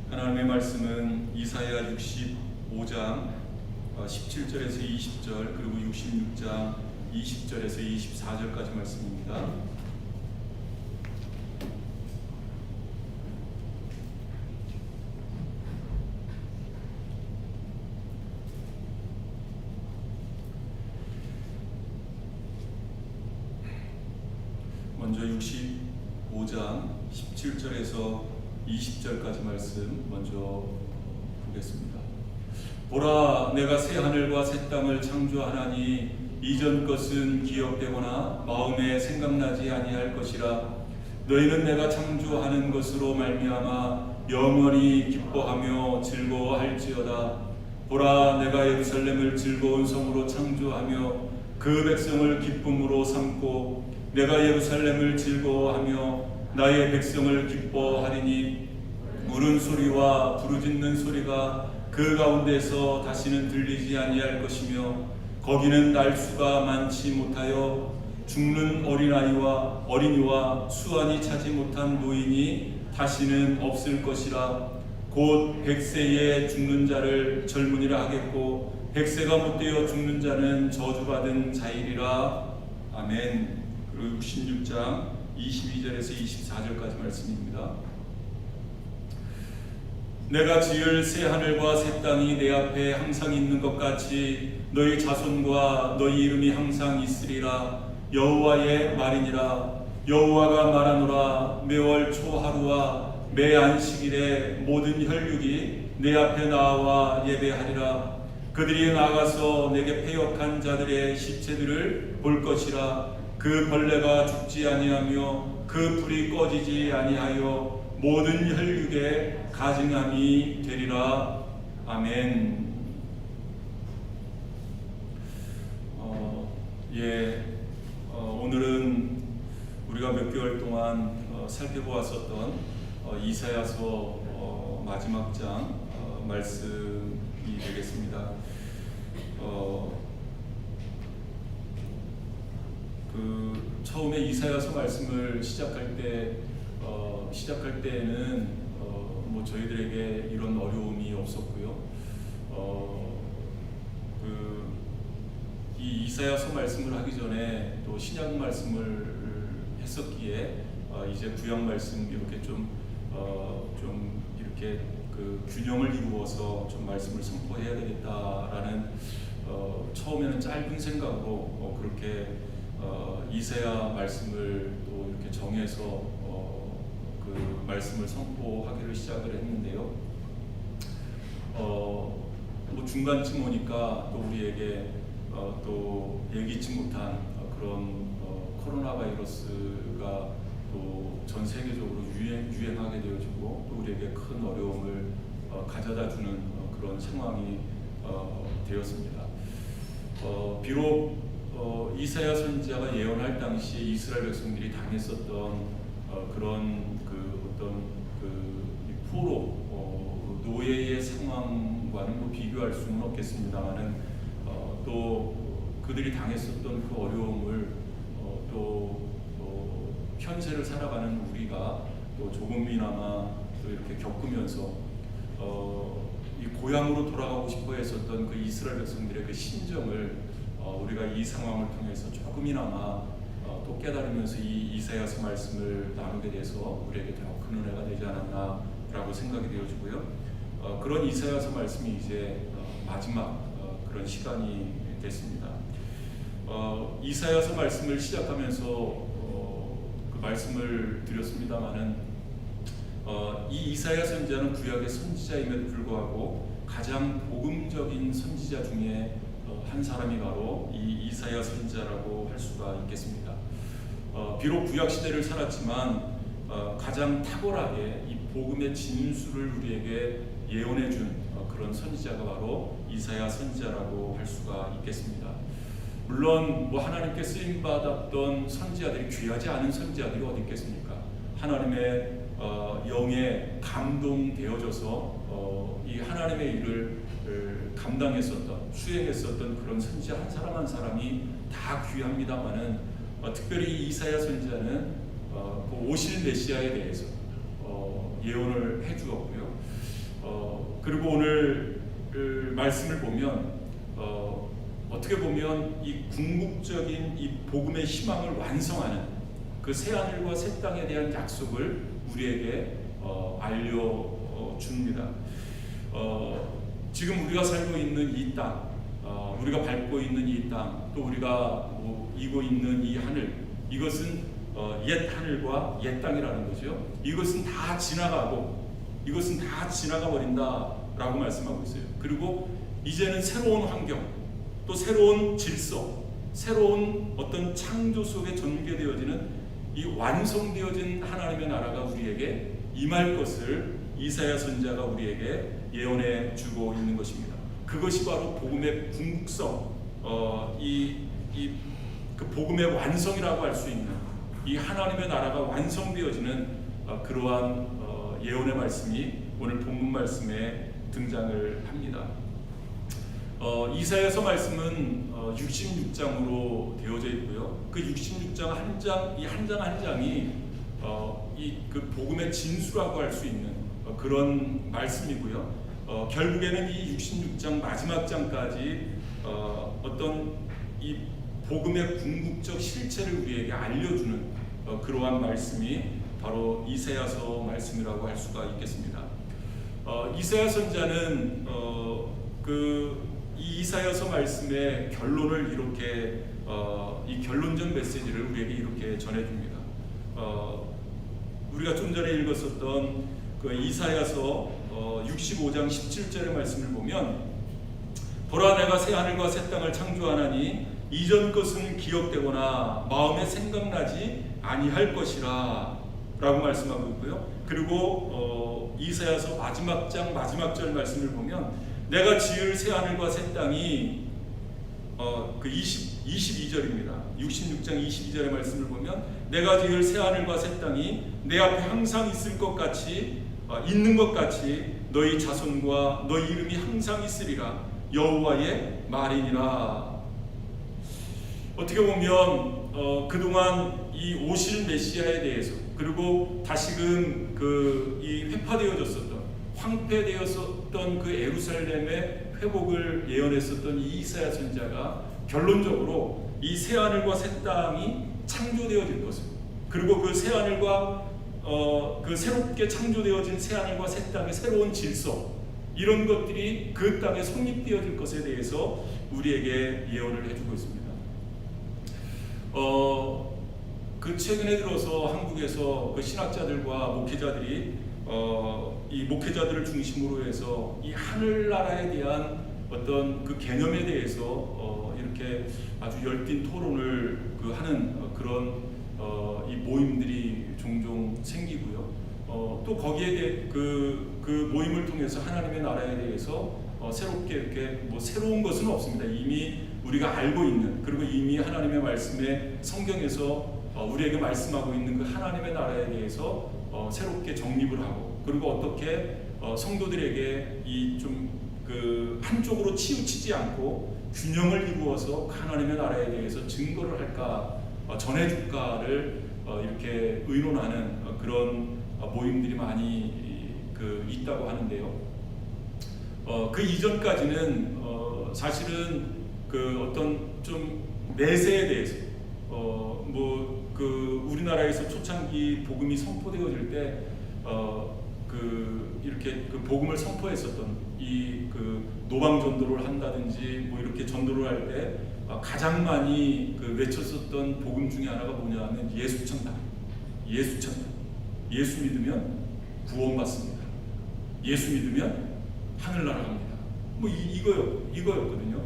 하나님의 말씀은 이사야 65장 17절에서 20절 그리고 66장 20절에서 24절까지 말씀입니다. 먼저 65장 17절에서 20절까지 말씀 먼저 보겠습니다. 보라, 내가 새 하늘과 새 땅을 창조하나니 이전 것은 기억되거나 마음에 생각나지 아니할 것이라. 너희는 내가 창조하는 것으로 말미암아 영원히 기뻐하며 즐거워할지어다. 보라, 내가 예루살렘을 즐거운 성으로 창조하며 그 백성을 기쁨으로 삼고 내가 예루살렘을 즐거워하며 나의 백성을 기뻐하리니 우는 소리와 부르짖는 소리가 그 가운데서 다시는 들리지 아니할 것이며 거기는 날수가 많지 못하여 죽는 어린이와 수완이 차지 못한 노인이 다시는 없을 것이라. 곧 100세에 죽는 자를 젊은이라 하겠고 100세가 못되어 죽는 자는 저주받은 자이리라. 아멘. 그리고 66장 22절에서 24절까지 말씀입니다. 내가 지을 새 하늘과 새 땅이 내 앞에 항상 있는 것 같이 너희 자손과 너희 이름이 항상 있으리라. 여호와의 말이니라. 여호와가 말하노라. 매월 초하루와 매 안식일에 모든 혈육이 내 앞에 나와 예배하리라. 그들이 나가서 내게 패역한 자들의 시체들을 볼 것이라. 그 벌레가 죽지 아니하며 그 불이 꺼지지 아니하여 모든 혈육에 가증함이 되리라. 아멘. 오늘은 우리가 몇 개월 동안 살펴보았었던 이사야서 마지막 장 말씀이 되겠습니다. 처음에 이사야서 말씀을 시작할 때에는 뭐 저희들에게 이런 어려움이 없었고요. 이 이사야서 말씀을 하기 전에 또 신약 말씀을 했었기에 이제 구약 말씀 이렇게 좀 이렇게 그 균형을 이루어서 좀 말씀을 선포해야 되겠다라는 처음에는 짧은 생각으로 그렇게 이사야 말씀을 또 이렇게 정해서 그 말씀을 선포하기를 시작을 했는데요. 뭐 중간쯤 오니까 또 우리에게 또 예기치 못한 그런 코로나 바이러스가 또 전 세계적으로 유행하게 되어지고 또 우리에게 큰 어려움을 가져다주는 그런 상황이 되었습니다. 비록 이사야 선지자가 예언할 당시에 이스라엘 백성들이 당했었던 그런 그 어떤 그 포로 노예의 상황과는 뭐 비교할 수는 없겠습니다만은 또 그들이 당했었던 그 어려움을 또 현세를 살아가는 우리가 또 조금이나마 또 이렇게 겪으면서 이 고향으로 돌아가고 싶어 했었던 그 이스라엘 백성들의 그 심정을 우리가 이 상황을 통해서 조금이나마 또 깨달으면서 이 이사야서 말씀을 나누게 돼서 우리에게 더 큰 은혜가 되지 않았나라고 생각이 되어지고요. 그런 이사야서 말씀이 이제 마지막 그런 시간이 됐습니다. 이사야서 말씀을 시작하면서 그 말씀을 드렸습니다마는 이 이사야 선지자는 구약의 선지자임에도 불구하고 가장 복음적인 선지자 중에 한 사람이 바로 이 이사야 선지자라고 할 수가 있겠습니다. 비록 구약 시대를 살았지만 가장 탁월하게 이 복음의 진수를 우리에게 예언해 준 그런 선지자가 바로 이사야 선지자라고 할 수가 있겠습니다. 물론 뭐 하나님께 쓰임 받았던 선지자들이 귀하지 않은 선지자들이 어디 있겠습니까? 하나님의 영에 감동되어져서 이 하나님의 일을 감당했었던, 수행했었던 그런 선지자 한 사람 한 사람이 다 귀합니다만은 특별히 이사야 선지자는 그 오실 메시아에 대해서 예언을 해주었고요. 그리고 오늘 말씀을 보면 어떻게 보면 이 궁극적인 이 복음의 희망을 완성하는 그 새하늘과 새 땅에 대한 약속을 우리에게 알려줍니다. 지금 우리가 살고 있는 이 땅, 우리가 밟고 있는 이 땅, 또 우리가 이고 있는 이 하늘, 이것은 옛 하늘과 옛 땅이라는 거죠. 이것은 다 지나가고, 이것은 다 지나가 버린다라고 말씀하고 있어요. 그리고 이제는 새로운 환경, 또 새로운 질서, 새로운 어떤 창조 속에 전개되어지는 이 완성되어진 하나님의 나라가 우리에게 임할 것을 이사야 선지자가 우리에게 예언해 주고 있는 것입니다. 그것이 바로 복음의 궁극성, 그 복음의 완성이라고 할 수 있는 이 하나님의 나라가 완성되어지는 그러한 예언의 말씀이 오늘 본문 말씀에 등장을 합니다. 이사야서 말씀은 66장으로 되어져 있고요. 그 66장 한 장, 이 한 장 한 장이 그 복음의 진수라고 할 수 있는 그런 말씀이고요. 결국에는 이 66장 마지막 장까지 어떤 이 복음의 궁극적 실체를 우리에게 알려주는 그러한 말씀이 바로 이사야서 말씀이라고 할 수가 있겠습니다. 이사야 선지자는 이 이사야서 말씀의 결론을 이렇게 이 결론적 메시지를 우리에게 이렇게 전해줍니다. 우리가 좀 전에 읽었었던 그 이사야서 65장 17절의 말씀을 보면, 보라 내가 새 하늘과 새 땅을 창조하나니 이전 것은 기억되거나 마음에 생각나지 아니할 것이라 라고 말씀하고 있고요. 그리고 이사야서 마지막 장 마지막 절 말씀을 보면, 내가 지을 새 하늘과 새 땅이 그 22절입니다. 66장 22절의 말씀을 보면, 내가 지을 새 하늘과 새 땅이 내 앞에 항상 있을 것 같이 있는 것 같이 너희 자손과 너희 이름이 항상 있으리라 여호와의 말이니라. 어떻게 보면 그동안 이 오실 메시아에 대해서, 그리고 다시금 이 회파되어졌었던, 황폐되었었던 그 예루살렘의 회복을 예언했었던 이 이사야 선지자가 결론적으로 이 새 하늘과 새 땅이 창조되어질 것을, 그리고 그 새 하늘과 그 새롭게 창조되어진 새 하늘과 새 땅의 새로운 질서, 이런 것들이 그 땅에 성립되어질 것에 대해서 우리에게 예언을 해주고 있습니다. 그 최근에 들어서 한국에서 그 신학자들과 목회자들이 이 목회자들을 중심으로 해서 이 하늘나라에 대한 어떤 그 개념에 대해서 이렇게 아주 열띤 토론을 하는 그런 이 모임들이 종종 생기고요. 또 거기에 대해 그 모임을 통해서 하나님의 나라에 대해서 새롭게 이렇게 새로운 것은 없습니다. 이미 우리가 알고 있는, 그리고 이미 하나님의 말씀에 성경에서 우리에게 말씀하고 있는 그 하나님의 나라에 대해서 새롭게 정립을 하고, 그리고 어떻게 성도들에게 이 좀 그 한쪽으로 치우치지 않고 균형을 이루어서 하나님의 나라에 대해서 증거를 할까, 전해줄까를 이렇게 의논하는 그런 모임들이 많이 있다고 하는데요. 그 이전까지는 사실은 그 어떤 좀 내세에 대해서 우리나라에서 초창기 복음이 선포되어질 때 이렇게 그 복음을 선포했었던 노방 전도를 한다든지 이렇게 전도를 할 때 가장 많이 외쳤었던 복음 중에 하나가 뭐냐면 예수 천당, 예수 천당, 예수 믿으면 구원받습니다. 예수 믿으면 하늘나라 갑니다. 이거였거든요.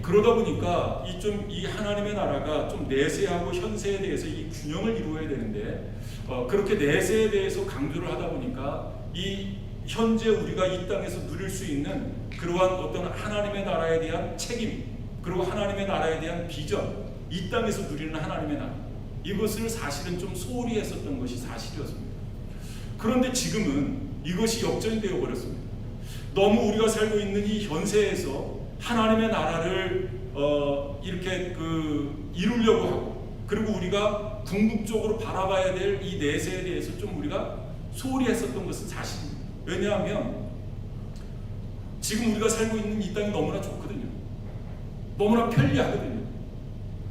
그러다 보니까 이 하나님의 나라가 좀 내세하고 현세에 대해서 이 균형을 이루어야 되는데, 그렇게 내세에 대해서 강조를 하다 보니까 이 현재 우리가 이 땅에서 누릴 수 있는 그러한 어떤 하나님의 나라에 대한 책임, 그리고 하나님의 나라에 대한 비전, 이 땅에서 누리는 하나님의 나라, 이것을 사실은 좀 소홀히 했었던 것이 사실이었습니다. 그런데 지금은 이것이 역전이 되어 버렸습니다. 너무 우리가 살고 있는 이 현세에서 하나님의 나라를 이렇게 이루려고 하고, 그리고 우리가 궁극적으로 바라봐야 될 이 내세에 대해서 좀 우리가 소홀히 했었던 것은 사실입니다. 왜냐하면 지금 우리가 살고 있는 이 땅이 너무나 좋거든요. 너무나 편리하거든요.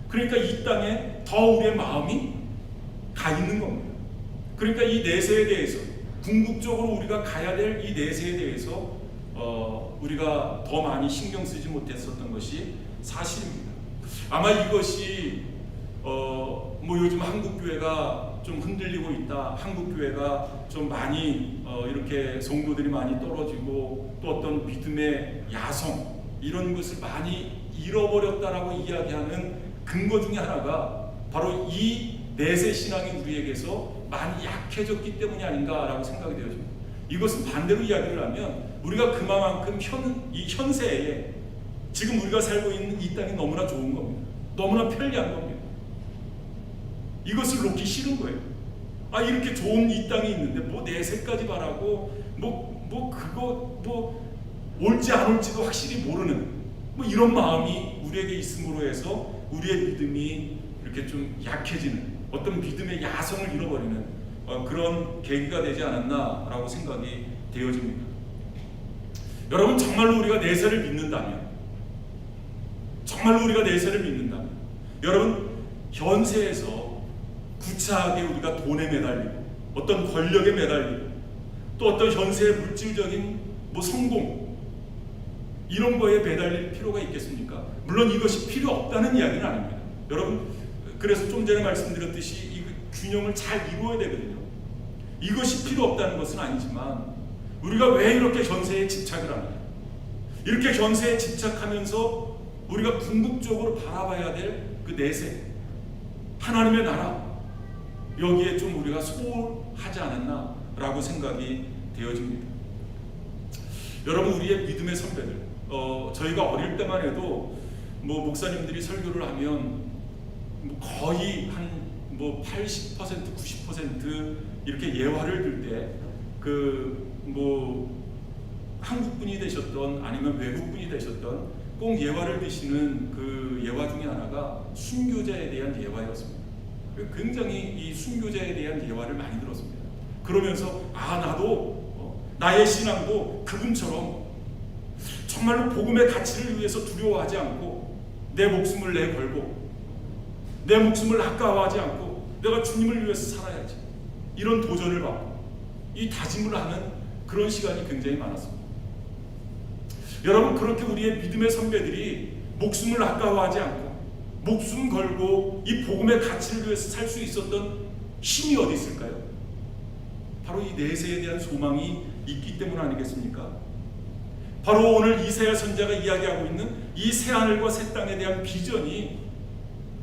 그러니까 이 땅에 더 우리의 마음이 가 있는 겁니다. 그러니까 이 내세에 대해서, 궁극적으로 우리가 가야 될 이 내세에 대해서 우리가 더 많이 신경 쓰지 못했었던 것이 사실입니다. 아마 이것이 뭐 요즘 한국교회가 좀 흔들리고 있다, 한국교회가 좀 많이 이렇게 성도들이 많이 떨어지고 또 어떤 믿음의 야성 이런 것을 많이 잃어버렸다라고 이야기하는 근거 중에 하나가 바로 이 내세 신앙이 우리에게서 많이 약해졌기 때문이 아닌가라고 생각이 되어집니다. 이것은 반대로 이야기를 하면 우리가 그만큼 이 현세에 지금 우리가 살고 있는 이 땅이 너무나 좋은 겁니다. 너무나 편리한 겁니다. 이것을 놓기 싫은 거예요. 아, 이렇게 좋은 이 땅이 있는데 뭐 내세까지 바라고 그거 올지 안 올지도 확실히 모르는 이런 마음이 우리에게 있음으로 해서 우리의 믿음이 이렇게 좀 약해지는, 어떤 믿음의 야성을 잃어버리는 그런 계기가 되지 않았나라고 생각이 되어집니다. 여러분, 정말로 우리가 내세를 믿는다면, 여러분, 현세에서 구차하게 우리가 돈에 매달리고 어떤 권력에 매달리고 또 어떤 현세의 물질적인 성공 이런 거에 매달릴 필요가 있겠습니까? 물론 이것이 필요 없다는 이야기는 아닙니다. 여러분, 그래서 좀 전에 말씀드렸듯이 이 균형을 잘 이루어야 되거든요. 이것이 필요 없다는 것은 아니지만 우리가 왜 이렇게 현세에 집착을 하느냐, 이렇게 현세에 집착하면서 우리가 궁극적으로 바라봐야 될 그 내세, 하나님의 나라, 여기에 좀 우리가 소홀하지 않았나라고 생각이 되어집니다. 여러분, 우리의 믿음의 선배들, 저희가 어릴 때만 해도 목사님들이 설교를 하면 거의 한 80%, 90% 이렇게 예화를 들 때 한국 분이 되셨던 아니면 외국 분이 되셨던 꼭 예화를 드시는 그 예화 중에 하나가 순교자에 대한 예화였습니다. 굉장히 이 순교자에 대한 예화를 많이 들었습니다. 그러면서 나도 나의 신앙도 그분처럼 정말로 복음의 가치를 위해서 두려워하지 않고 내 목숨을 내걸고 내 목숨을 아까워하지 않고 내가 주님을 위해서 살아야지, 이런 도전을 받고 이 다짐을 하는 그런 시간이 굉장히 많았습니다. 여러분, 그렇게 우리의 믿음의 선배들이 목숨을 아까워하지 않고 목숨 걸고 이 복음의 가치를 위해서 살 수 있었던 힘이 어디 있을까요? 바로 이 내세에 대한 소망이 있기 때문 아니겠습니까? 바로 오늘 이사야 선지자가 이야기하고 있는 이 새하늘과 새 땅에 대한 비전이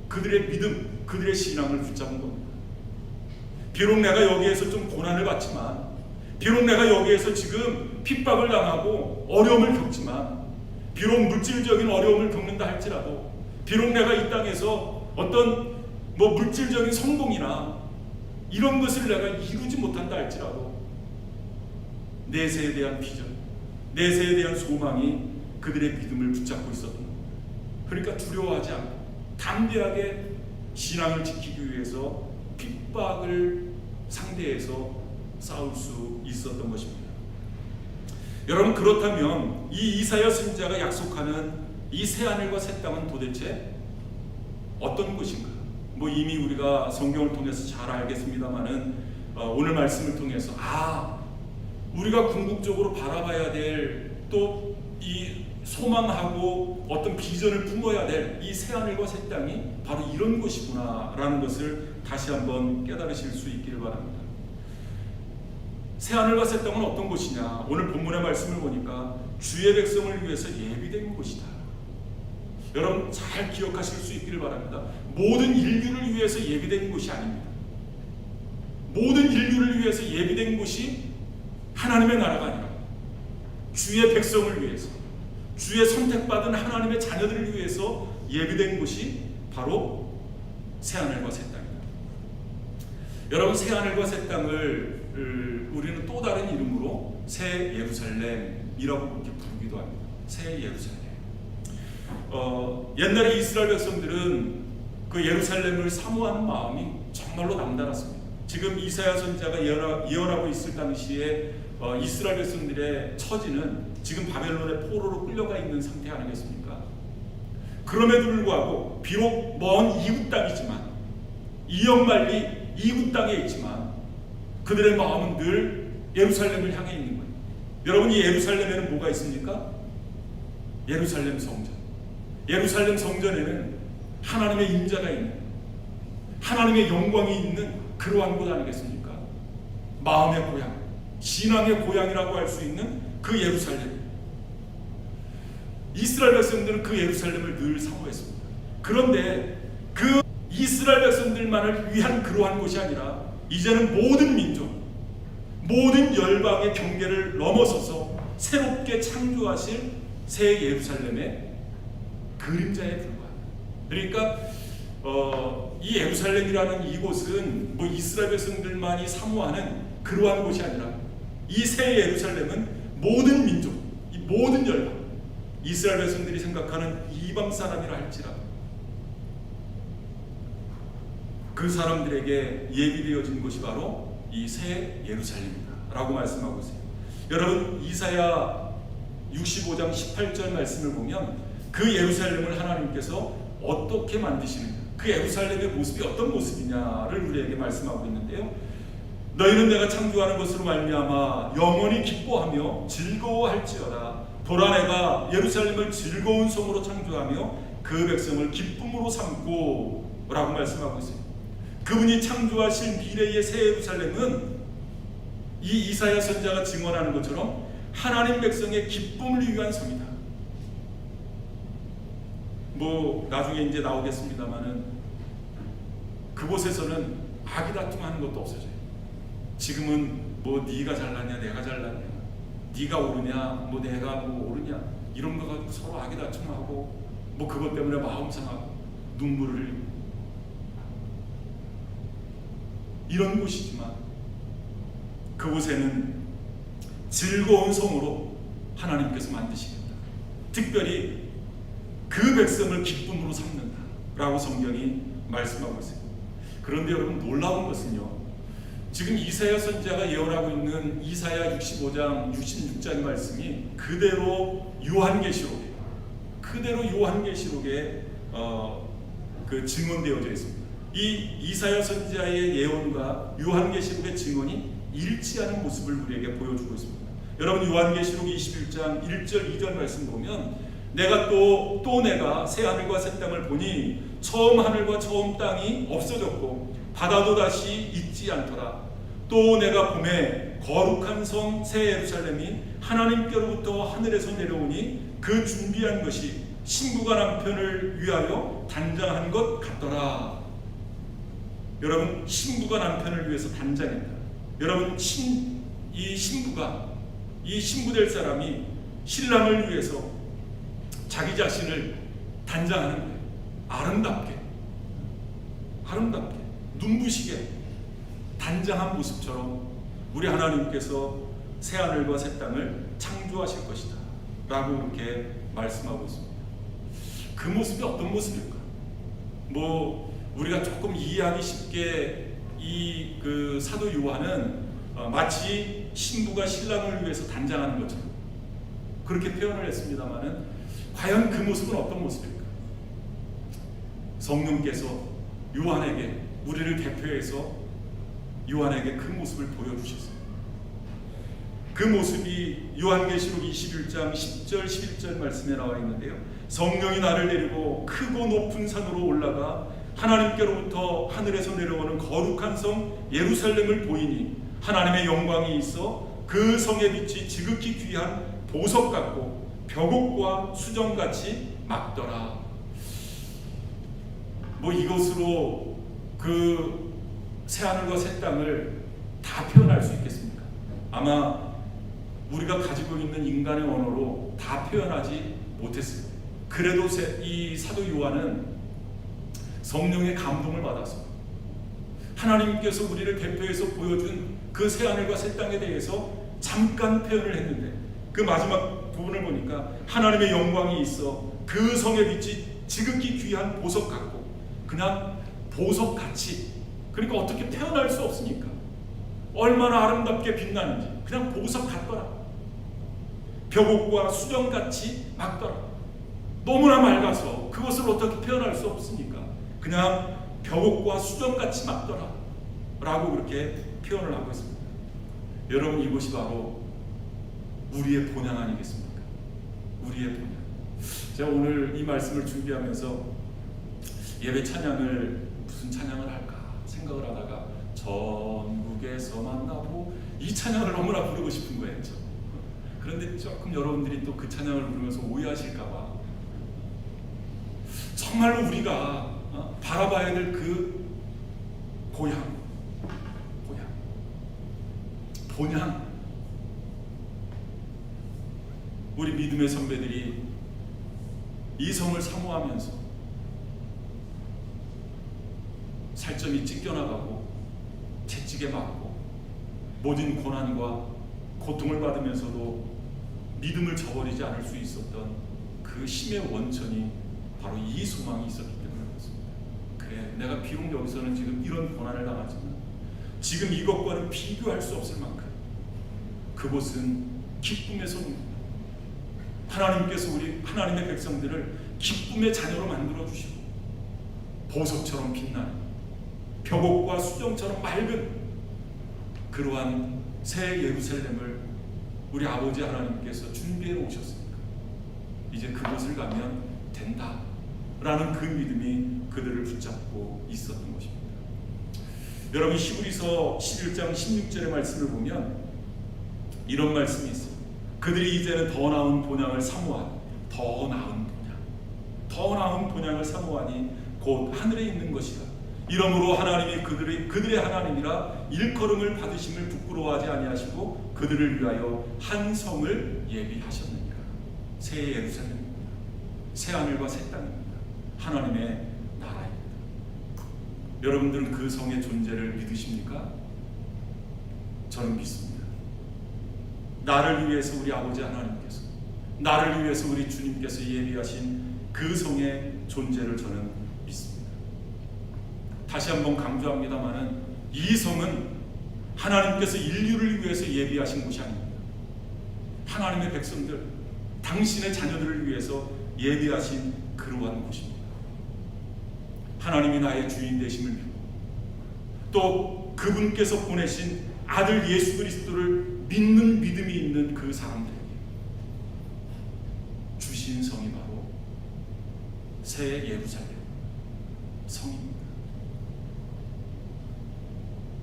그들의 믿음, 그들의 신앙을 붙잡은 겁니다. 비록 내가 여기에서 좀 고난을 받지만, 비록 내가 여기에서 지금 핍박을 당하고 어려움을 겪지만, 비록 물질적인 어려움을 겪는다 할지라도, 비록 내가 이 땅에서 어떤 물질적인 성공이나 이런 것을 내가 이루지 못한다 할지라도 내세에 대한 비전, 내세에 대한 소망이 그들의 믿음을 붙잡고 있었던 겁니다. 그러니까 두려워하지 않고 담대하게 신앙을 지키기 위해서 핍박을 상대해서 싸울 수 있었던 것입니다. 여러분, 그렇다면 이 이사야 선지자가 약속하는 이 새하늘과 새 땅은 도대체 어떤 곳인가? 이미 우리가 성경을 통해서 잘 알겠습니다만은 오늘 말씀을 통해서 우리가 궁극적으로 바라봐야 될, 또 이 소망하고 어떤 비전을 품어야 될 이 새하늘과 새 땅이 바로 이런 곳이구나라는 것을 다시 한번 깨달으실 수 있기를 바랍니다. 새하늘과 새 땅은 어떤 곳이냐? 오늘 본문의 말씀을 보니까 주의 백성을 위해서 예비된 곳이다. 여러분, 잘 기억하실 수 있기를 바랍니다. 모든 인류를 위해서 예비된 곳이 아닙니다. 모든 인류를 위해서 예비된 곳이 하나님의 나라가 아니라 주의 백성을 위해서, 주의 선택받은 하나님의 자녀들을 위해서 예비된 곳이 바로 새하늘과 새 땅입니다. 여러분, 새하늘과 새 땅을 우리는 또 다른 이름으로 새 예루살렘이라고 그렇게 부르기도 합니다. 새 예루살렘. 옛날에 이스라엘 백성들은 그 예루살렘을 사모하는 마음이 정말로 남달랐습니다. 지금 이사야 선지자가 예언하고 있을 당시에 이스라엘 백성들의 처지는 지금 바벨론의 포로로 끌려가 있는 상태 아니겠습니까? 그럼에도 불구하고 비록 먼 이웃 땅이지만 이역만리 이웃 땅에 있지만 그들의 마음은 늘 예루살렘을 향해 있는 거예요. 여러분, 이 예루살렘에는 뭐가 있습니까? 예루살렘 성전. 예루살렘 성전에는 하나님의 임재가 있는, 하나님의 영광이 있는 그러한 곳 아니겠습니까? 마음의 고향, 신앙의 고향이라고 할 수 있는 그 예루살렘. 이스라엘 백성들은 그 예루살렘을 늘 사모했습니다. 그런데 그 이스라엘 백성들만을 위한 그러한 곳이 아니라 이제는 모든 민족, 모든 열방의 경계를 넘어서서 새롭게 창조하실 새 예루살렘의 그림자에 불과합니다. 그러니까 이 예루살렘이라는 이곳은 뭐 이스라엘 백성들만이 사모하는 그러한 곳이 아니라 이 새 예루살렘은 모든 민족, 이 모든 열방, 이스라엘 백성들이 생각하는 이방 사람이라 할지라도 그 사람들에게 예비되어진 곳이 바로 이 새 예루살렘이다 라고 말씀하고 있어요. 여러분, 이사야 65장 18절 말씀을 보면 그 예루살렘을 하나님께서 어떻게 만드시는가, 그 예루살렘의 모습이 어떤 모습이냐를 우리에게 말씀하고 있는데요. 너희는 내가 창조하는 것으로 말미암아 영원히 기뻐하며 즐거워할지어다. 보라, 내가 예루살렘을 즐거운 성으로 창조하며 그 백성을 기쁨으로 삼고 라고 말씀하고 있어요. 그분이 창조하실 미래의 새 예루살렘은 이 이사야 선지자가 증언하는 것처럼 하나님 백성의 기쁨을 위한 성이다. 뭐 나중에 이제 나오겠습니다만은 그곳에서는 아기다툼하는 것도 없어져요. 지금은 뭐 네가 잘났냐 내가 잘났냐, 네가 오르냐 뭐 내가 뭐 오르냐, 이런 거 가지고 서로 아기다툼하고 뭐 그것 때문에 마음 상하고 눈물을 흘리고 이런 곳이지만 그곳에는 즐거운 성으로 하나님께서 만드시겠다. 특별히 그 백성을 기쁨으로 삼는다 라고 성경이 말씀하고 있어요. 그런데 여러분, 놀라운 것은요, 지금 이사야 선지자가 예언하고 있는 이사야 65장 66장의 말씀이 그대로 요한계시록에 그 증언되어져 있습니다. 이 이사야 선지자의 예언과 요한계시록의 증언이 일치하는 모습을 우리에게 보여주고 있습니다. 여러분, 요한계시록 21장 1절 2절 말씀 보면 내가 또 내가 새 하늘과 새 땅을 보니 처음 하늘과 처음 땅이 없어졌고 바다도 다시 있지 않더라. 또 내가 봄에 거룩한 성 새 예루살렘이 하나님께로부터 하늘에서 내려오니 그 준비한 것이 신부가 남편을 위하여 단장한 것 같더라. 여러분, 신부가 남편을 위해서 단장했다. 여러분, 이 신부 될 사람이 신랑을 위해서 자기 자신을 단장하는 거예요. 아름답게 눈부시게 단장한 모습처럼 우리 하나님께서 새 하늘과 새 땅을 창조하실 것이다 라고 이렇게 말씀하고 있습니다. 그 모습이 어떤 모습일까? 뭐 우리가 조금 이해하기 쉽게 그 사도 요한은 마치 신부가 신랑을 위해서 단장하는 것처럼 그렇게 표현을 했습니다마는 과연 그 모습은 어떤 모습일까? 성령께서 요한에게, 우리를 대표해서 요한에게 그 모습을 보여주셨어요. 그 모습이 요한계시록 21장 10절 11절 말씀에 나와 있는데요. 성령이 나를 데리고 크고 높은 산으로 올라가 하나님께로부터 하늘에서 내려오는 거룩한 성 예루살렘을 보이니 하나님의 영광이 있어 그 성의 빛이 지극히 귀한 보석 같고 벽옥과 수정같이 막더라. 뭐 이것으로 그 새하늘과 새 땅을 다 표현할 수 있겠습니까? 아마 우리가 가지고 있는 인간의 언어로 다 표현하지 못했어요. 그래도 이 사도 요한은 성령의 감동을 받아서 하나님께서 우리를 대표해서 보여준 그 새하늘과 새 땅에 대해서 잠깐 표현을 했는데 그 마지막 부분을 보니까 하나님의 영광이 있어 그 성의 빛이 지극히 귀한 보석 같고, 그냥 보석같이 그러니까 어떻게 표현할 수 없으니까 얼마나 아름답게 빛나는지 그냥 보고서 갔더라. 벽옥과 수정같이 맑더라. 너무나 맑아서 그것을 어떻게 표현할 수 없으니까 그냥 벽옥과 수정같이 맑더라 라고 그렇게 표현을 하고 있습니다. 여러분, 이것이 바로 우리의 본향 아니겠습니까? 우리의 본향. 제가 오늘 이 말씀을 준비하면서 예배 찬양을 무슨 찬양을 할까 생각을 하다가 전국에서 만나고 이 찬양을 너무나 부르고 싶은 거였죠. 그런데 조금 여러분들이 또 그 찬양을 부르면서 오해하실까봐 정말로 우리가 바라봐야 될 그 본향, 우리 믿음의 선배들이 이 성을 사모하면서 살점이 찢겨나가고 채찍에 맞고 모든 고난과 고통을 받으면서도 믿음을 저버리지 않을 수 있었던 그 힘의 원천이 바로 이 소망이 있었기 때문에 그렇습니다. 그래, 내가 비록 여기서는 지금 이런 고난을 당하지만 지금 이것과는 비교할 수 없을 만큼 그곳은 기쁨의 성입니다. 하나님께서 우리 하나님의 백성들을 기쁨의 자녀로 만들어 주시고 보석처럼 빛나는 벽옥과 수정처럼 맑은 그러한 새 예루살렘을 우리 아버지 하나님께서 준비해 놓으셨으니까 이제 그곳을 가면 된다 라는 그 믿음이 그들을 붙잡고 있었던 것입니다. 여러분, 히브리서 11장 16절의 말씀을 보면 이런 말씀이 있어요. 그들이 이제는 더 나은 본향을 사모하니, 더 나은 본향을 사모하니 곧 하늘에 있는 것이다. 이러므로 하나님이 그들의 하나님이라 일컬음을 받으심을 부끄러워하지 아니하시고 그들을 위하여 한 성을 예비하셨느니라. 새 예루살렘입니다. 새 하늘과 새 땅입니다. 하나님의 나라입니다. 여러분들은 그 성의 존재를 믿으십니까? 저는 믿습니다. 나를 위해서 우리 아버지 하나님께서, 나를 위해서 우리 주님께서 예비하신 그 성의 존재를 저는 믿습니다. 다시 한번 강조합니다마는 이 성은 하나님께서 인류를 위해서 예비하신 곳이 아닙니다. 하나님의 백성들, 당신의 자녀들을 위해서 예비하신 그러한 곳입니다. 하나님이 나의 주인 되심을 믿고 또 그분께서 보내신 아들 예수 그리스도를 믿는 믿음이 있는 그 사람들에게 주신 성이 바로 새 예루살렘 성입니다.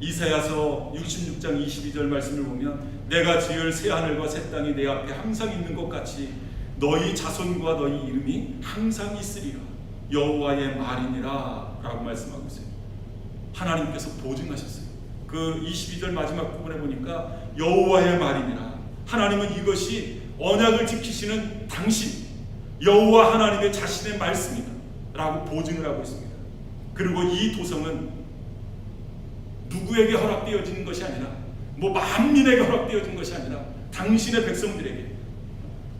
이사야서 66장 22절 말씀을 보면 내가 지을 새 하늘과 새 땅이 내 앞에 항상 있는 것 같이 너희 자손과 너희 이름이 항상 있으리라. 여호와의 말이니라 라고 말씀하고 있어요. 하나님께서 보증하셨어요. 그 22절 마지막 부분에 보니까 여호와의 말이니라. 하나님은 이것이 언약을 지키시는 당신 여호와 하나님의 자신의 말씀이다 라고 보증을 하고 있습니다. 그리고 이 도성은 누구에게 허락되어지는 것이 아니라 만민에게 허락되어진 것이 아니라 당신의 백성들에게,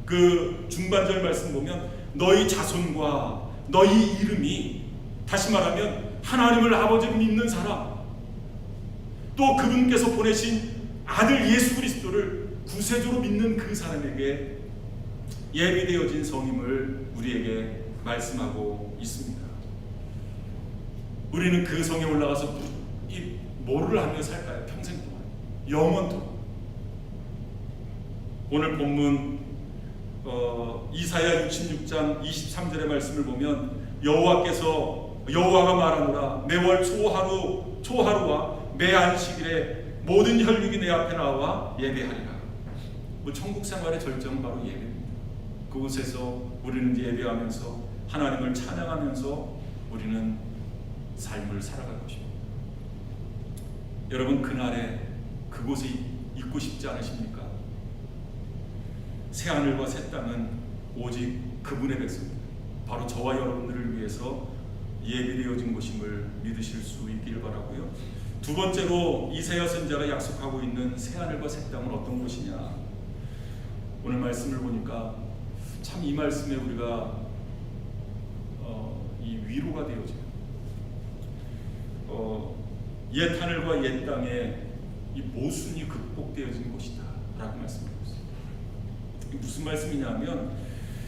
그 중반절 말씀 보면 너희 자손과 너희 이름이, 다시 말하면 하나님을 아버지로 믿는 사람, 또 그분께서 보내신 아들 예수 그리스도를 구세주로 믿는 그 사람에게 예비되어진 성임을 우리에게 말씀하고 있습니다. 우리는 그 성에 올라가서 뭐를 하며 살까요? 평생 동안, 영원토록. 오늘 본문 이사야 66장 23절의 말씀을 보면 여호와가 말하노라 매월 초하루와 매 안식일에 모든 혈육이 내 앞에 나와 예배하리라. 천국 생활의 절정은 바로 예배입니다. 그곳에서 우리는 예배하면서 하나님을 찬양하면서 우리는 삶을 살아갈 것입니다. 여러분, 그날에 그곳에 있고 싶지 않으십니까? 새 하늘과 새 땅은 오직 그분의 백성입니다. 바로 저와 여러분들을 위해서 예비되어진 곳임을 믿으실 수 있기를 바라고요. 두 번째로 이사야 선지자가 약속하고 있는 새 하늘과 새 땅은 어떤 곳이냐? 오늘 말씀을 보니까 참 이 말씀에 우리가 이 위로가 되어져요. 옛 하늘과 옛 땅에 이 모순이 극복되어진 곳이다 라고 말씀하고 있어요. 무슨 말씀이냐면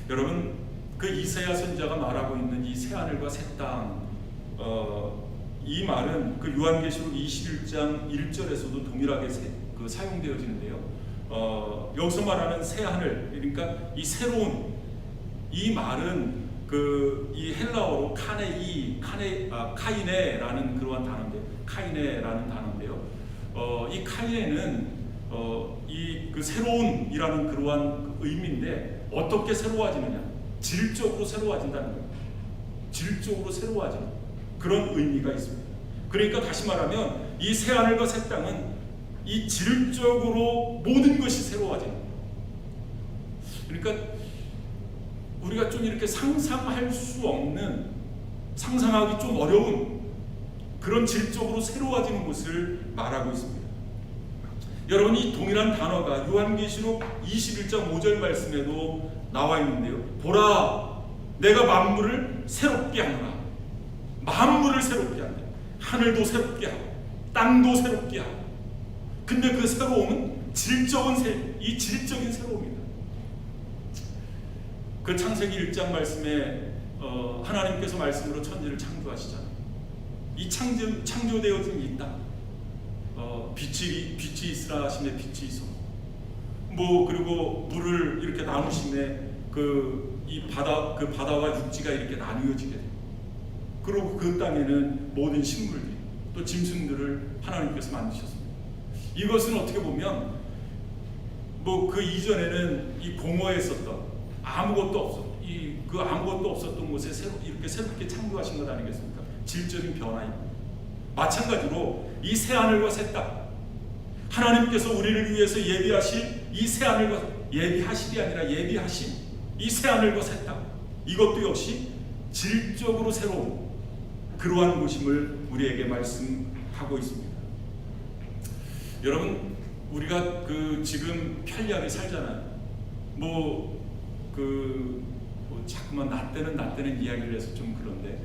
여러분 그 이사야 선지자가 말하고 있는 이 새 하늘과 새 땅, 이 말은 그 요한계시록 21장 1절에서도 동일하게 사용되어지는데요. 여기서 말하는 새 하늘, 그러니까 이 새로운, 이 말은 이 헬라어로 카이네라는 그러한 단어인데요. 이 카이네는 이 그 새로운이라는 그러한 의미인데 어떻게 새로워지느냐? 질적으로 새로워진다는 거예요. 질적으로 새로워지는 그런 의미가 있습니다. 그러니까 다시 말하면 이 새 하늘과 새 땅은 이 질적으로 모든 것이 새로워지는 거예요. 그러니까 우리가 좀 이렇게 상상할 수 없는, 상상하기 좀 어려운 그런 질적으로 새로워지는 것을 말하고 있습니다. 여러분 이 동일한 단어가 요한계시록 21장 5절 말씀에도 나와 있는데요. 보라, 내가 만물을 새롭게 하노라. 만물을 새롭게 한다. 하늘도 새롭게 하고 땅도 새롭게 하고. 근데 그 새로움은 이 질적인 새로움입니다. 그 창세기 1장 말씀에 하나님께서 말씀으로 천지를 창조하시잖아요. 이 창조되어진 이 땅, 빛이 있으라 하심에 빛이 있어. 그리고 물을 이렇게 나누심에 이 바다와 육지가 이렇게 나누어지게 돼요. 그리고 그 땅에는 모든 식물들, 또 짐승들을 하나님께서 만드셨습니다. 이것은 어떻게 보면 그 이전에는 이 공허에 있었던 아무것도 없었던 곳에 이렇게 새롭게 창조하신 것 아니겠습니까? 질적인 변화입니다. 마찬가지로 이 새 하늘과 새 땅, 하나님께서 우리를 위해서 예비하실 이 새 하늘과, 예비하실이 아니라 예비하신 이 새 하늘과 새 땅, 이것도 역시 질적으로 새로운 그러한 곳임을 우리에게 말씀하고 있습니다. 여러분 우리가 지금 편리하게 살잖아요. 자꾸만 나 때는 이야기를 해서 좀 그런데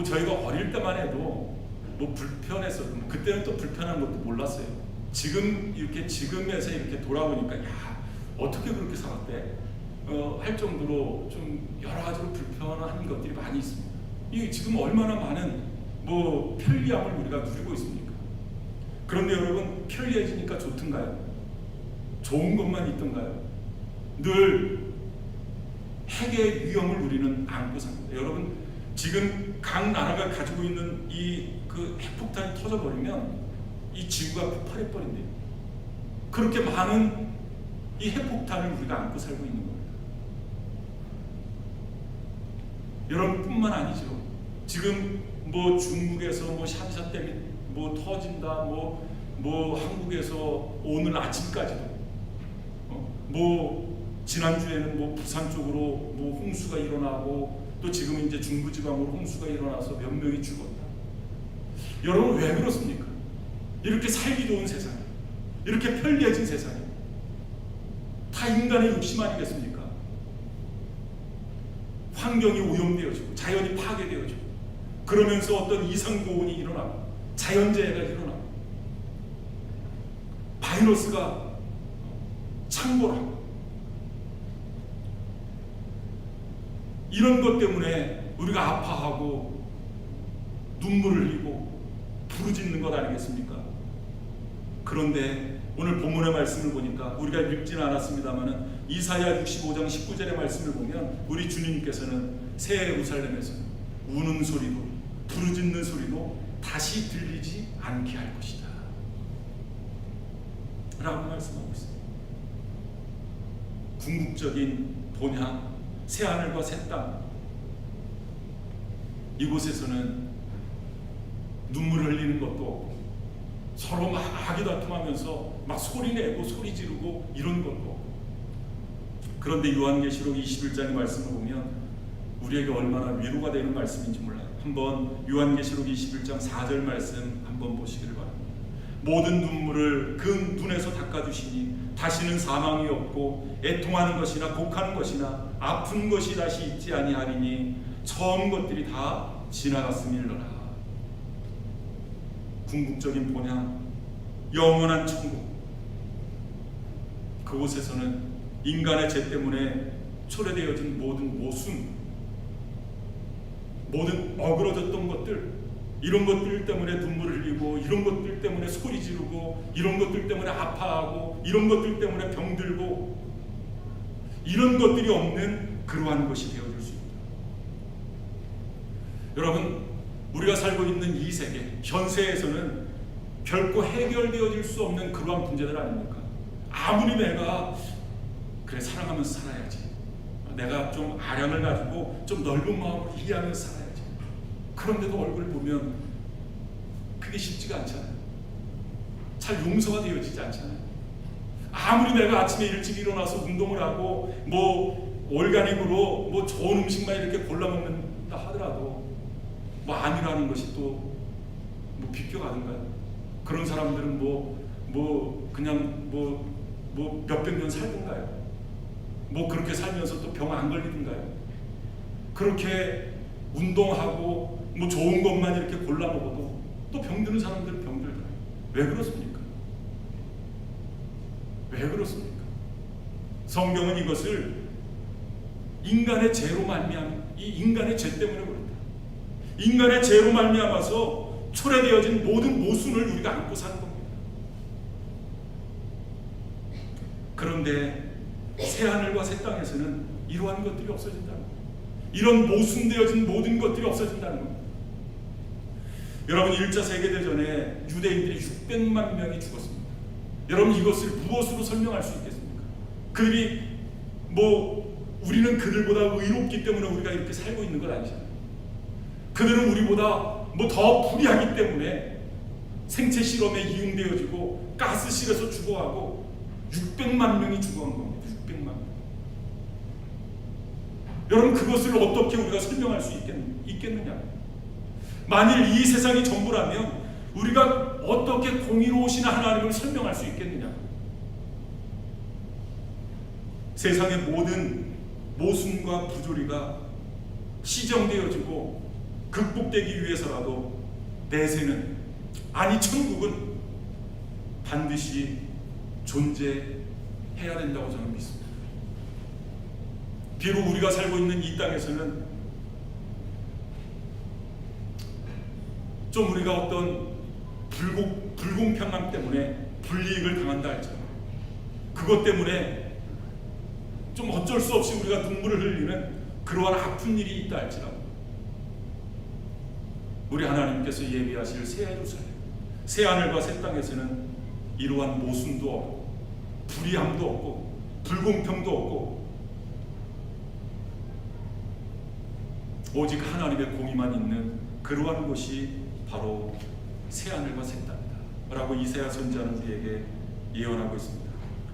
저희가 어릴 때만 해도 불편했었던, 그때는 또 불편한 것도 몰랐어요. 지금에서 이렇게 돌아보니까 어떻게 그렇게 살았대 할 정도로 좀 여러 가지로 불편한 것들이 많이 있습니다. 지금 얼마나 많은 편리함을 우리가 누리고 있습니까? 그런데 여러분 편리해지니까 좋던가요? 좋은 것만 있던가요? 늘 핵의 위험을 우리는 안고 삽니다. 여러분 지금 각 나라가 가지고 있는 그 핵폭탄이 터져버리면 이 지구가 폭발해 버린대요. 그렇게 많은 이 핵폭탄을 우리가 안고 살고 있는 겁니다. 여러분뿐만 아니죠. 지금 중국에서 샤비샤댐이 터진다, 한국에서 오늘 아침까지도 지난주에는 부산 쪽으로 홍수가 일어나고, 또 지금 이제 중부지방으로 홍수가 일어나서 몇 명이 죽었다. 여러분 왜 그렇습니까? 이렇게 살기 좋은 세상, 이렇게 편리해진 세상에 다 인간의 욕심 아니겠습니까? 환경이 오염되어지고 자연이 파괴되어지고, 그러면서 어떤 이상고온이 일어나고 자연재해가 일어나고 바이러스가 창궐하고, 이런 것 때문에 우리가 아파하고 눈물을 흘리고 부르짖는 것 아니겠습니까? 그런데 오늘 본문의 말씀을 보니까 우리가 읽지는 않았습니다만 이사야 65장 19절의 말씀을 보면 우리 주님께서는 새 예루살렘에서 우는 소리도 부르짖는 소리도 다시 들리지 않게 할 것이다 라고 말씀하고 있습니다. 궁극적인 본향, 새 하늘과 새 땅, 이곳에서는 눈물을 흘리는 것도 없고 서로 막 아기다툼하면서 막 소리내고 소리 지르고 이런 것도 없고. 그런데 요한계시록 21장의 말씀을 보면 우리에게 얼마나 위로가 되는 말씀인지 몰라요. 한번 요한계시록 21장 4절 말씀 한번 보시기를 바랍니다. 모든 눈물을 그 눈에서 닦아주시니 다시는 사망이 없고 애통하는 것이나 곡하는 것이나 아픈 것이 다시 있지 아니하리니 처음 것들이 다 지나갔음일러라. 궁극적인 본향, 영원한 천국, 그곳에서는 인간의 죄 때문에 초래되어진 모든 모순, 모든 어그러졌던 것들, 이런 것들 때문에 눈물을 흘리고, 이런 것들 때문에 소리 지르고, 이런 것들 때문에 아파하고, 이런 것들 때문에 병들고, 이런 것들이 없는 그러한 것이 되어질 수 있다. 여러분, 우리가 살고 있는 이 세계, 현세에서는 결코 해결되어질 수 없는 그러한 문제들 아닙니까? 아무리 내가 그래 사랑하면서 살아야지, 내가 좀 아량을 가지고 좀 넓은 마음으로 이해하면서 살아야지, 그런데도 얼굴 보면 그게 쉽지가 않잖아요. 잘 용서가 되어지지 않잖아요. 아무리 내가 아침에 일찍 일어나서 운동을 하고 뭐 올가닉으로 뭐 좋은 음식만 이렇게 골라 먹는다 하더라도 뭐 아니라는 것이 또 뭐 비껴가는가요? 그런 사람들은 그냥 몇백 년 살던가요? 뭐 그렇게 살면서 또 병 안 걸리던가요? 그렇게 운동하고 뭐 좋은 것만 이렇게 골라 먹어도 또 병드는 사람들은 병들더라고요. 왜 그렇습니까? 왜 그렇습니까? 성경은 이것을 인간의 죄로 말미암, 이 인간의 죄 때문에 그렇다. 인간의 죄로 말미암아서 초래되어진 모든 모순을 우리가 안고 사는 겁니다. 그런데 새 하늘과 새 땅에서는 이러한 것들이 없어진다는 겁니다. 이런 모순되어진 모든 것들이 없어진다는 겁니다. 여러분, 1차 세계대전에 유대인들이 600만 명이 죽었습니다. 여러분, 이것을 무엇으로 설명할 수 있겠습니까? 그들이 우리는 그들보다 의롭기 때문에 우리가 이렇게 살고 있는 것 아니잖아요. 그들은 우리보다 더 불의하기 때문에 생체 실험에 이용되어지고 가스실에서 죽어가고 600만 명이 죽어간 겁니다. 600만 명. 여러분, 그것을 어떻게 우리가 설명할 수 있겠느냐? 만일 이 세상이 전부라면 우리가 어떻게 공의로우신 하나님을 설명할 수 있겠느냐? 세상의 모든 모순과 부조리가 시정되어지고 극복되기 위해서라도 내세는, 아니 천국은 반드시 존재해야 된다고 저는 믿습니다. 비록 우리가 살고 있는 이 땅에서는 좀 우리가 어떤 불공평함 때문에 불이익을 당한다 할지라도, 그것 때문에 좀 어쩔 수 없이 우리가 눈물을 흘리는 그러한 아픈 일이 있다 할지라도, 우리 하나님께서 예비하실 새 예루살렘, 새 하늘과 새 땅에서는 이러한 모순도 없고 불의함도 없고 불공평도 없고 오직 하나님의 공의만 있는 그러한 곳이 바로 새 하늘과 새 땅이다 라고 이사야 선지자는 우리에게 예언하고 있습니다.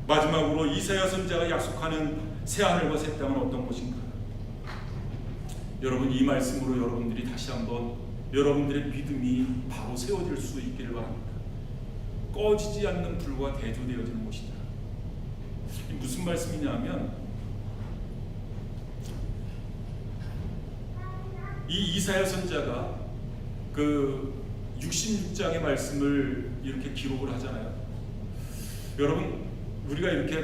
마지막으로 이사야 선지자가 약속하는 새 하늘과 새 땅은 어떤 곳인가? 여러분, 이 말씀으로 여러분들이 다시 한번 여러분들의 믿음이 바로 세워질 수 있기를 바랍니다. 꺼지지 않는 불과 대조되어지는 곳이다. 무슨 말씀이냐면, 이 이사야 선지자가 그 66장의 말씀을 이렇게 기록을 하잖아요. 여러분, 우리가 이렇게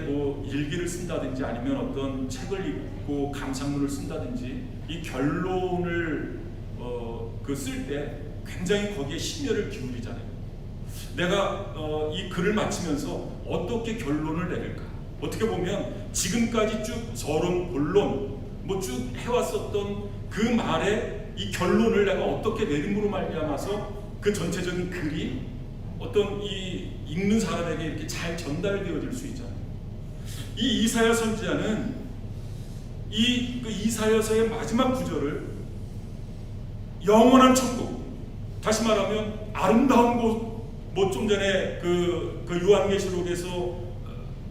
일기를 쓴다든지 아니면 어떤 책을 읽고 감상문을 쓴다든지 이 결론을 쓸 때 굉장히 거기에 심혈을 기울이잖아요. 내가 이 글을 마치면서 어떻게 결론을 내릴까? 어떻게 보면 지금까지 쭉 서론, 본론 쭉 해왔었던 그 말의 이 결론을 내가 어떻게 내림으로 말미암아서 그 전체적인 글이 어떤 이 읽는 사람에게 이렇게 잘 전달되어질 수 있잖아요. 이 이사야 선지자는 이 이사야서의 마지막 구절을 영원한 천국, 다시 말하면 아름다운 곳, 좀 전에 그 요한계시록에서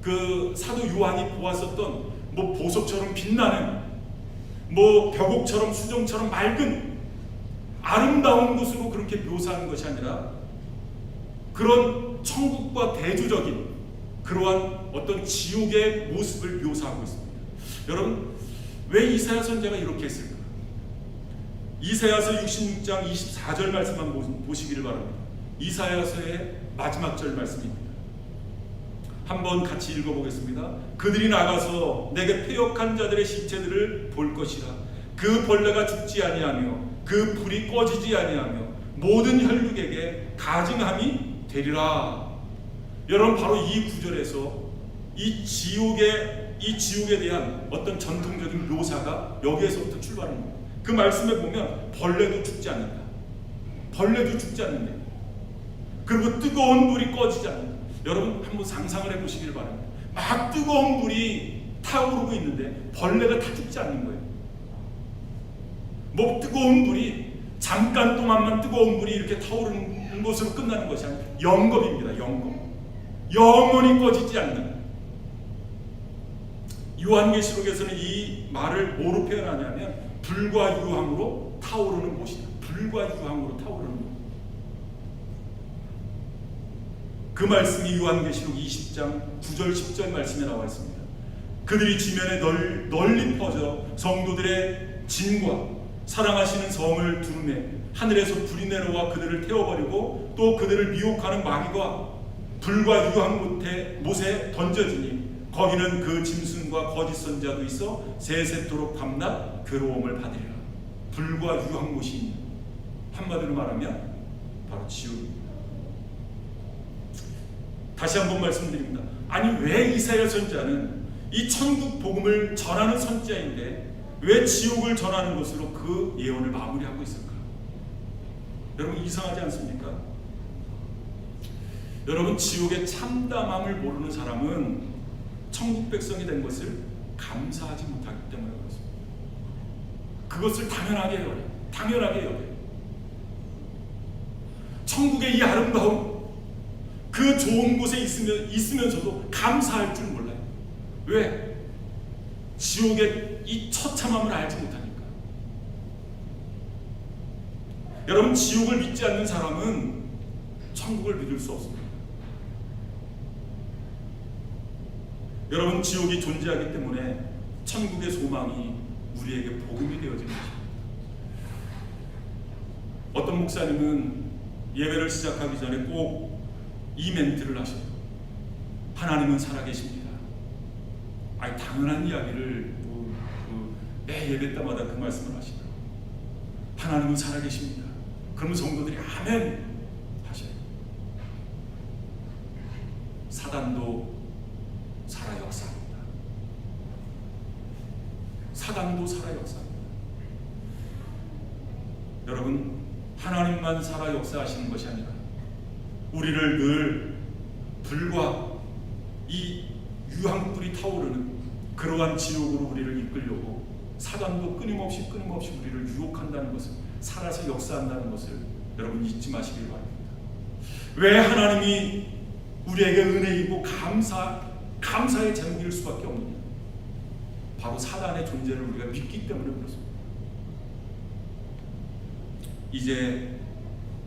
그 사도 요한이 보았었던 보석처럼 빛나는 벽옥처럼 수정처럼 맑은 아름다운 곳으로 그렇게 묘사하는 것이 아니라 그런 천국과 대조적인 그러한 어떤 지옥의 모습을 묘사하고 있습니다. 여러분, 왜 이사야 선지자가 이렇게 했을까? 이사야서 66장 24절 말씀만 보시기를 바랍니다. 이사야서의 마지막 절 말씀입니다. 한번 같이 읽어보겠습니다. 그들이 나가서 내게 패역한 자들의 시체들을 볼 것이라. 그 벌레가 죽지 아니하며 그 불이 꺼지지 아니하며 모든 혈육에게 가증함이 되리라. 여러분, 바로 이 구절에서 이 지옥에 대한 어떤 전통적인 묘사가 여기에서부터 출발하는 거예요. 그 말씀에 보면 벌레도 죽지 않는다. 벌레도 죽지 않는다. 그리고 뜨거운 불이 꺼지지 않는다. 여러분 한번 상상을 해보시길 바랍니다. 막 뜨거운 불이 타오르고 있는데 벌레가 다 죽지 않는 거예요. 뭐 뜨거운 불이 잠깐 동안만 뜨거운 불이 이렇게 타오르는 것으로 끝나는 것이 아니라 영겁입니다. 영겁. 영원히 꺼지지 않는. 요한계시록에서는 이 말을 뭐로 표현하냐면 불과 유황으로 타오르는 곳이다. 불과 유황으로 타오르는 곳. 그 말씀이 요한계시록 20장 9절 10절 말씀에 나와 있습니다. 그들이 지면에 널리 퍼져 성도들의 짐과 사랑하시는 성을 두르매 하늘에서 불이 내려와 그들을 태워버리고 또 그들을 미혹하는 마귀가 불과 유황 못에 던져지니 거기는 그 짐승과 거짓 선자도 있어 세세토록 밤낮 괴로움을 받으리라. 불과 유황 못이 있는, 한마디로 말하면 바로 지옥입니다. 다시 한번 말씀드립니다. 아니 왜 이사야 선지자는 이 천국 복음을 전하는 선지자인데 왜 지옥을 전하는 것으로 그 예언을 마무리하고 있을까? 여러분 이상하지 않습니까? 여러분 지옥의 참담함을 모르는 사람은 천국 백성이 된 것을 감사하지 못하기 때문에 그렇습니다. 그것을 당연하게 여겨요. 당연하게 여겨요. 천국의 이 아름다움, 그 좋은 곳에 있으면서도 감사할 줄 몰라요. 왜? 지옥의 이 처참함을 알지 못하니까. 여러분 지옥을 믿지 않는 사람은 천국을 믿을 수 없습니다. 여러분 지옥이 존재하기 때문에 천국의 소망이 우리에게 복음이 되어지는 것입니다. 어떤 목사님은 예배를 시작하기 전에 꼭 이 멘트를 하셔요. 하나님은 살아계십니다. 아니 당연한 이야기를 매 예배 때마다 그 말씀을 하시더라고요. 하나님은 살아계십니다. 그러면 성도들이 아멘 하셔요. 사단도 살아 역사합니다. 사단도 살아 역사합니다. 여러분 하나님만 살아 역사하시는 것이 아니라 우리를 늘 불과 이 유황불이 타오르는 그러한 지옥으로 우리를 이끌려고 사단도 끊임없이 우리를 유혹한다는 것을, 살아서 역사한다는 것을 여러분 잊지 마시길 바랍니다. 왜 하나님이 우리에게 은혜이고 감사의 제목일 수밖에 없느냐? 바로 사단의 존재를 우리가 믿기 때문에 그렇습니다. 이제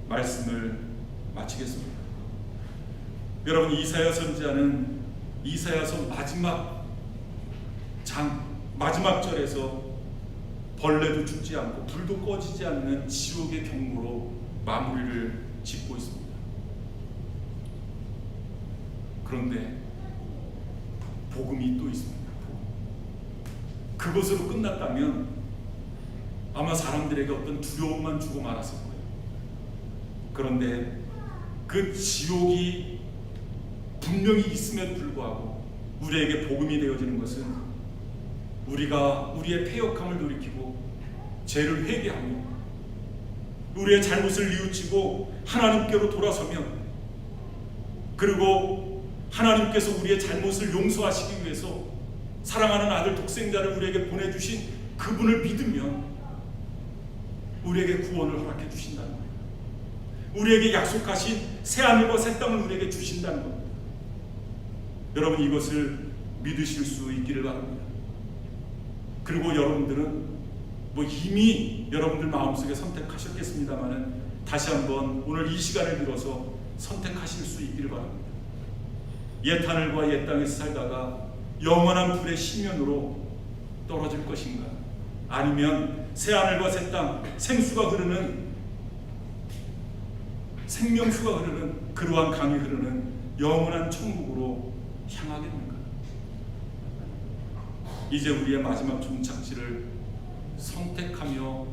말씀을 마치겠습니다. 여러분 이사야 선지자는 이사야서 마지막 절에서 벌레도 죽지 않고 불도 꺼지지 않는 지옥의 경고로 마무리를 짓고 있습니다. 그런데 복음이 또 있습니다. 그것으로 끝났다면 아마 사람들에게 어떤 두려움만 주고 말았을 거예요. 그런데 그 지옥이 분명히 있음에도 불구하고 우리에게 복음이 되어지는 것은 우리가 우리의 패역함을 돌이키고 죄를 회개하며 우리의 잘못을 뉘우치고 하나님께로 돌아서면, 그리고 하나님께서 우리의 잘못을 용서하시기 위해서 사랑하는 아들 독생자를 우리에게 보내주신 그분을 믿으면 우리에게 구원을 허락해 주신다는 거예요. 우리에게 약속하신 새하늘과 새 땅을 우리에게 주신다는 겁니다. 여러분 이것을 믿으실 수 있기를 바랍니다. 그리고 여러분들은 이미 여러분들 마음속에 선택하셨겠습니다만은 다시 한번 오늘 이 시간을 빌어서 선택하실 수 있기를 바랍니다. 옛 하늘과 옛 땅에서 살다가 영원한 불의 심연으로 떨어질 것인가, 아니면 새 하늘과 새 땅, 생수가 흐르는 생명수가 흐르는 그러한 강이 흐르는 영원한 천국으로 향하게 됩니다. 이제 우리의 마지막 종착지를 선택하며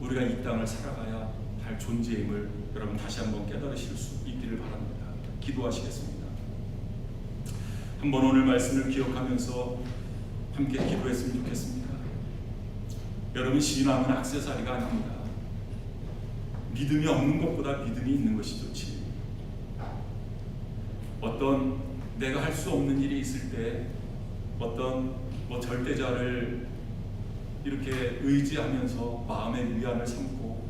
우리가 이 땅을 살아가야 할 존재임을 여러분 다시 한번 깨달으실 수 있기를 바랍니다. 기도하시겠습니다. 한번 오늘 말씀을 기억하면서 함께 기도했으면 좋겠습니다. 여러분, 신앙은 액세서리가 아닙니다. 믿음이 없는 것보다 믿음이 있는 것이 좋지. 어떤 내가 할 수 없는 일이 있을 때 어떤 절대자를 이렇게 의지하면서 마음의 위안을 삼고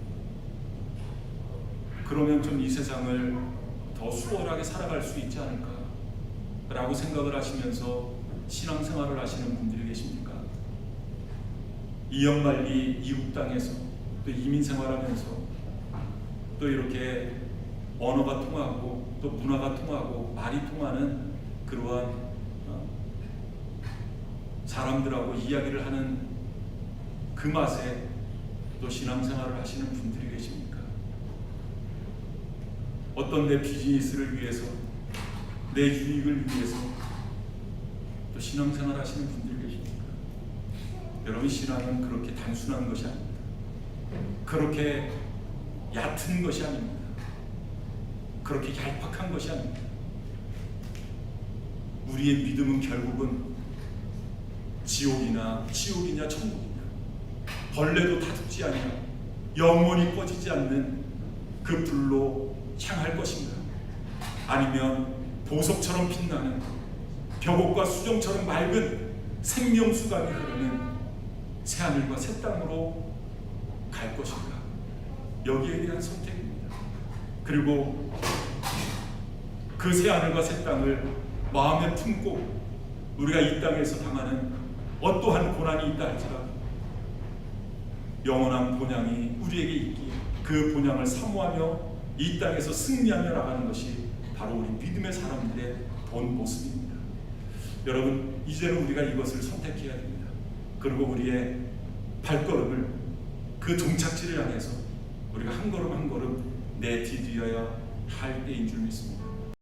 그러면 좀 이 세상을 더 수월하게 살아갈 수 있지 않을까 라고 생각을 하시면서 신앙생활을 하시는 분들이 계십니까? 이연말리 이국 땅에서 또 이민생활하면서 또 이렇게 언어가 통하고 또 문화가 통하고 말이 통하는 그러한 사람들하고 이야기를 하는 그 맛에 또 신앙생활을 하시는 분들이 계십니까? 어떤 내 비즈니스를 위해서 내 유익을 위해서 또 신앙생활 하시는 분들이 계십니까? 여러분, 신앙은 그렇게 단순한 것이 아닙니다. 그렇게 얕은 것이 아닙니다. 그렇게 얄팍한 것이 아닙니다. 우리의 믿음은 결국은 지옥이냐 천국이냐, 벌레도 타죽지 아니하 영원히 꺼지지 않는 그 불로 향할 것인가, 아니면 보석처럼 빛나는 벽옥과 수정처럼 맑은 생명수강이 흐르는 새하늘과 새 땅으로 갈 것인가, 여기에 대한 선택입니다. 그리고 그 새하늘과 새 땅을 마음에 품고 우리가 이 땅에서 당하는 어떠한 고난이 있다 할지라도 영원한 본향이 우리에게 있기에 그 본향을 사모하며 이 땅에서 승리하며 나가는 것이 바로 우리 믿음의 사람들의 본 모습입니다. 여러분, 이제는 우리가 이것을 선택해야 됩니다. 그리고 우리의 발걸음을 그 종착지를 향해서 우리가 한 걸음 한 걸음 내디뎌야 할 때인 줄 믿습니다.